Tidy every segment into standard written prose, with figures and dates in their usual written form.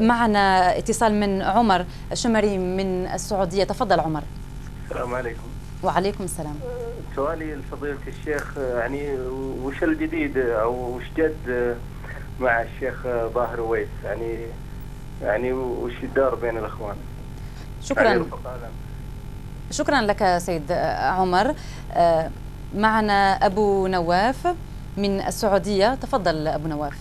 معنا اتصال من عمر الشمري من السعودية. تفضل عمر. السلام عليكم. وعليكم السلام. سؤالي لفضيلة الشيخ، يعني وش الجديد او وش جد مع الشيخ ظاهر اويس؟ يعني وش الدار بين الاخوان؟ شكرا لك سيد عمر. معنا ابو نواف من السعودية. تفضل ابو نواف.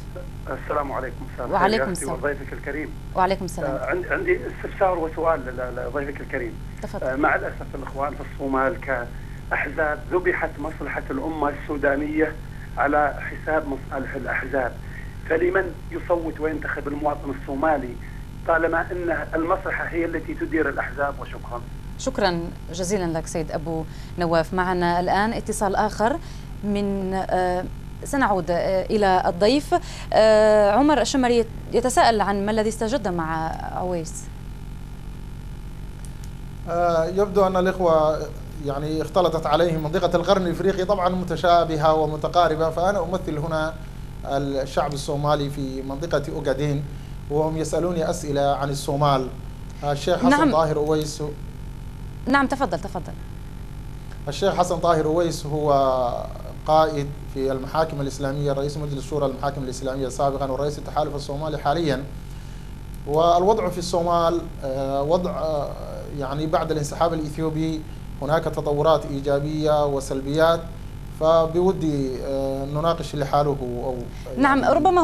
السلام عليكم. وعليكم السلام. وضيفك الكريم. وعليكم السلام. عندي استفسار وسؤال لضيفك الكريم. تفضل. مع الاسف الاخوان في الصومال كاحزاب ذبحت مصلحه الامه السودانيه على حساب مصالح الاحزاب، فلمن يصوت وينتخب المواطن الصومالي طالما ان المصلحه هي التي تدير الاحزاب؟ وشكرا. شكرا جزيلا لك سيد ابو نواف. معنا الان اتصال اخر من سنعود إلى الضيف. عمر الشمري يتساءل عن ما الذي استجد مع عويس. يبدو أن الإخوة يعني اختلطت عليهم منطقة القرن الإفريقي، طبعا متشابهة ومتقاربة، فأنا أمثل هنا الشعب الصومالي في منطقة أوغادين وهم يسألوني أسئلة عن الصومال. الشيخ حسن طاهر أويس. نعم تفضل. الشيخ حسن طاهر أويس هو قائد في المحاكم الإسلامية، رئيس مجلس شورى المحاكم الإسلامية سابقا ورئيس التحالف الصومالي حاليا. والوضع في الصومال وضع يعني بعد الانسحاب الإثيوبي هناك تطورات إيجابية وسلبيات، فبودي نناقش لحاله أو نعم يعني ربما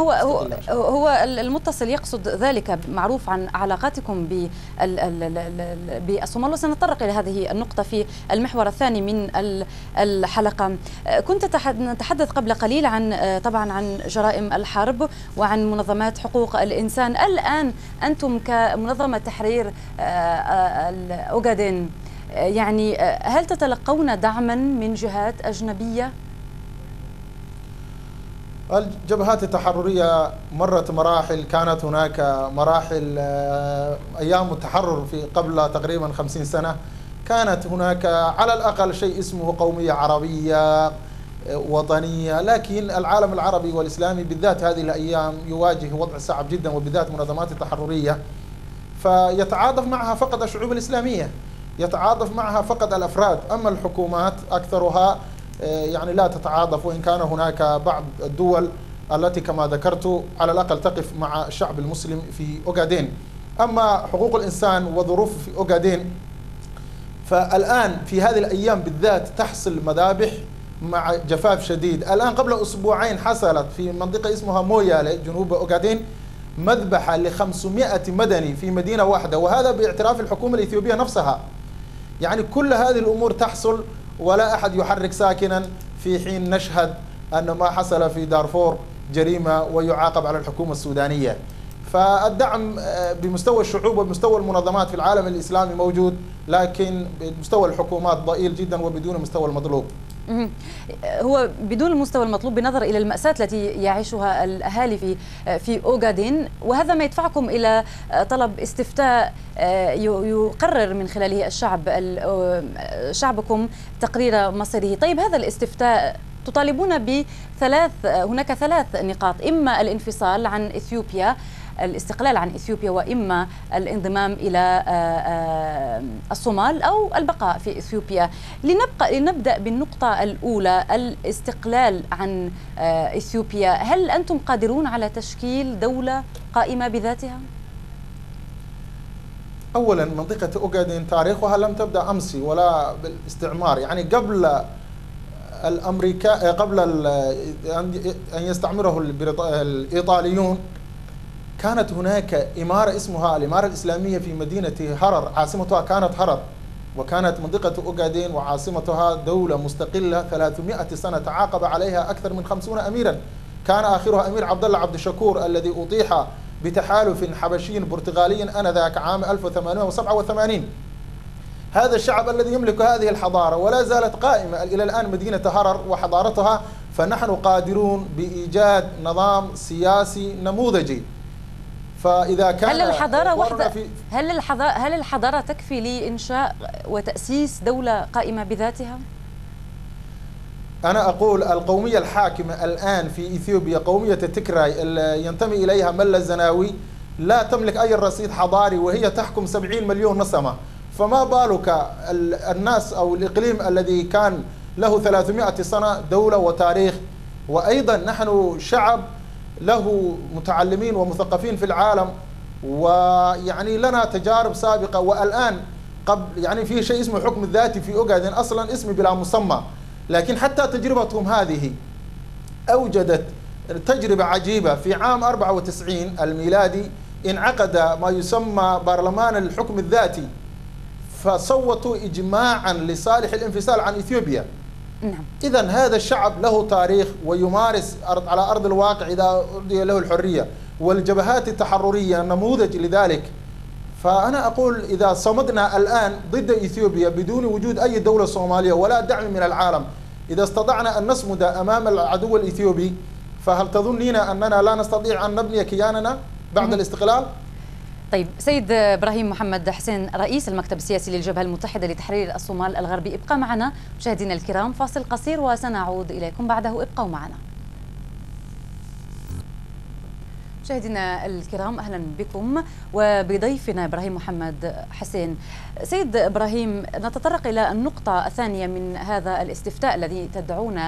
هو المتصل يقصد ذلك. معروف عن علاقاتكم بالصومال، وسنتطرق إلى هذه النقطة في المحور الثاني من الحلقة. كنت نتحدث قبل قليل طبعا عن جرائم الحرب وعن منظمات حقوق الإنسان. الآن أنتم كمنظمة تحرير أوغادين يعني هل تتلقون دعما من جهات أجنبية؟ الجبهات التحررية مرت مراحل، كانت هناك مراحل أيام التحرر في قبل تقريبا 50 سنة، كانت هناك على الأقل شيء اسمه قومية عربية وطنية، لكن العالم العربي والإسلامي بالذات هذه الأيام يواجه وضع صعب جدا، وبالذات منظمات التحررية، فيتعاطف معها فقط الشعوب الإسلامية، يتعاطف معها فقط الأفراد، أما الحكومات أكثرها يعني لا تتعاطف، وإن كان هناك بعض الدول التي كما ذكرت على الأقل تقف مع الشعب المسلم في أوغادين. أما حقوق الإنسان وظروف في أوغادين، فالآن في هذه الأيام بالذات تحصل مذابح مع جفاف شديد. الآن قبل أسبوعين حصلت في منطقة اسمها مويالي جنوب أوغادين مذبحة ل500 مدني في مدينة واحدة، وهذا باعتراف الحكومة الإثيوبية نفسها. يعني كل هذه الأمور تحصل ولا أحد يحرك ساكنا، في حين نشهد أن ما حصل في دارفور جريمة ويعاقب على الحكومة السودانية. فالدعم بمستوى الشعوب وبمستوى المنظمات في العالم الإسلامي موجود، لكن بمستوى الحكومات ضئيل جدا وبدون المستوى المطلوب. هو بدون المستوى المطلوب بالنظر إلى المأساة التي يعيشها الأهالي في أوغادين، وهذا ما يدفعكم إلى طلب استفتاء يقرر من خلاله شعبكم تقرير مصيره. طيب هذا الاستفتاء تطالبون هناك 3 نقاط: إما الانفصال عن إثيوبيا، الاستقلال عن إثيوبيا، وإما الانضمام إلى الصومال أو البقاء في إثيوبيا. لنبدأ بالنقطة الأولى، الاستقلال عن إثيوبيا. هل أنتم قادرون على تشكيل دولة قائمة بذاتها؟ أولا منطقة أوغادين تاريخها لم تبدأ أمس ولا بالاستعمار، يعني قبل قبل أن يستعمره الإيطاليون كانت هناك إمارة اسمها الإمارة الإسلامية في مدينة هرر، عاصمتها كانت هرر، وكانت منطقة أوغادين وعاصمتها دولة مستقلة 300 سنة تعاقب عليها أكثر من 50 أميرا، كان آخرها أمير عبد الله عبد الشكور الذي أطيح بتحالف حبشي برتغالي آنذاك عام 1887. هذا الشعب الذي يملك هذه الحضارة ولا زالت قائمة إلى الآن مدينة هرر وحضارتها، فنحن قادرون بإيجاد نظام سياسي نموذجي. فإذا كان هل الحضارة تكفي لإنشاء وتأسيس دولة قائمة بذاتها؟ أنا أقول القومية الحاكمة الآن في إثيوبيا قومية التكراي اللي ينتمي إليها ملا الزناوي، لا تملك أي رصيد حضاري وهي تحكم 70 مليون نسمة، فما بالك الناس أو الإقليم الذي كان له 300 سنة دولة وتاريخ. وأيضا نحن شعب له متعلمين ومثقفين في العالم، ويعني لنا تجارب سابقة. والآن قبل يعني في شيء اسمه حكم الذاتي في أوغادين، أصلا اسم بلا مسمى، لكن حتى تجربتهم هذه أوجدت تجربة عجيبة. في عام 94 الميلادي انعقد ما يسمى برلمان الحكم الذاتي، فصوتوا إجماعا لصالح الانفصال عن إثيوبيا. نعم. إذا هذا الشعب له تاريخ ويمارس على أرض الواقع إذا أرضي له الحرية، والجبهات التحررية نموذج لذلك. فأنا أقول إذا صمدنا الآن ضد إثيوبيا بدون وجود أي دولة صومالية ولا دعم من العالم، إذا استطعنا أن نصمد أمام العدو الإثيوبي، فهل تظنين أننا لا نستطيع أن نبني كياننا بعد الاستقلال؟ طيب سيد إبراهيم محمد حسين، رئيس المكتب السياسي للجبهة المتحدة لتحرير الصومال الغربي، ابقى معنا. مشاهدينا الكرام، فاصل قصير وسنعود إليكم بعده، ابقوا معنا. مشاهدينا الكرام، أهلا بكم وبضيفنا إبراهيم محمد حسين. سيد إبراهيم، نتطرق إلى النقطة الثانية من هذا الاستفتاء الذي تدعون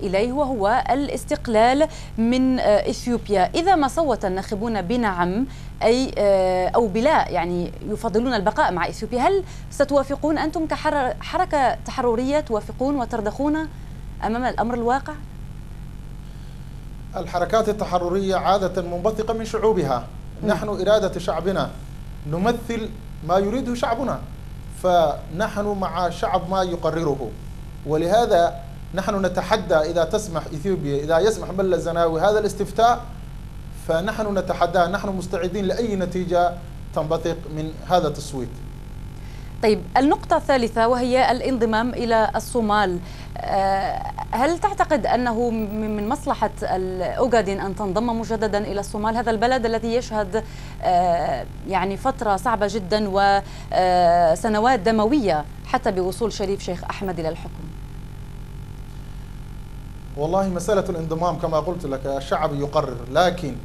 إليه، وهو الاستقلال من إثيوبيا. إذا ما صوت الناخبون بنعم أو بلا، يعني يفضلون البقاء مع إثيوبيا، هل ستوافقون أنتم كحركة تحررية توافقون وترضخون أمام الأمر الواقع؟ الحركات التحررية عادة منبثقة من شعوبها. نحن إرادة شعبنا نمثل ما يريده شعبنا، فنحن مع شعب ما يقرره. ولهذا نحن نتحدى إذا تسمح إثيوبيا، إذا يسمح ملا الزناوي هذا الاستفتاء، فنحن نتحدى، نحن مستعدين لأي نتيجة تنبثق من هذا التصويت. طيب، النقطة الثالثة وهي الانضمام إلى الصومال. هل تعتقد أنه من مصلحة أوغادين أن تنضم مجددا إلى الصومال، هذا البلد الذي يشهد يعني فترة صعبة جدا وسنوات دموية حتى بوصول شريف شيخ أحمد إلى الحكم؟ والله مسألة الانضمام كما قلت لك الشعب يقرر، لكن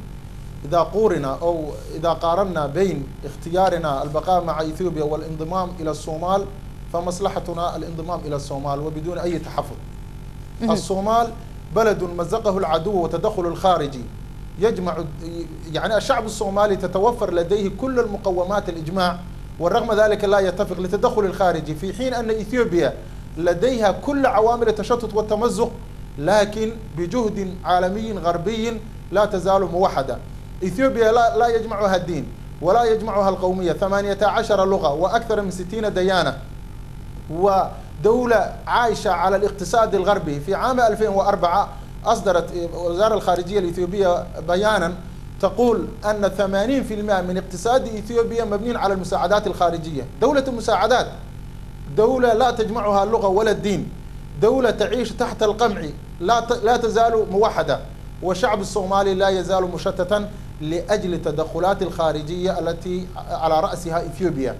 إذا قورنا أو إذا قارنا بين اختيارنا البقاء مع إثيوبيا والانضمام إلى الصومال، فمصلحتنا الانضمام إلى الصومال وبدون أي تحفظ. الصومال بلد مزقه العدو وتدخل الخارجي يجمع، يعني الشعب الصومالي تتوفر لديه كل المقومات الإجماع، والرغم ذلك لا يتفق لتدخل الخارجي، في حين أن إثيوبيا لديها كل عوامل التشتت والتمزق، لكن بجهد عالمي غربي لا تزال موحدة. إثيوبيا لا يجمعها الدين ولا يجمعها القومية، 18 لغة وأكثر من 60 ديانة، ودولة عايشة على الاقتصاد الغربي. في عام 2004 أصدرت وزارة الخارجية الإثيوبية بيانا تقول أن 80% من اقتصاد إثيوبيا مبني على المساعدات الخارجية. دولة المساعدات، دولة لا تجمعها اللغة ولا الدين، دولة تعيش تحت القمع، لا تزال موحدة، والشعب الصومالي لا يزال مشتتا لأجل التدخلات الخارجية التي على رأسها إثيوبيا.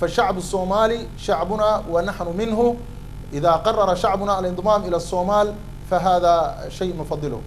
فالشعب الصومالي شعبنا ونحن منه. إذا قرر شعبنا الانضمام إلى الصومال فهذا شيء نفضله.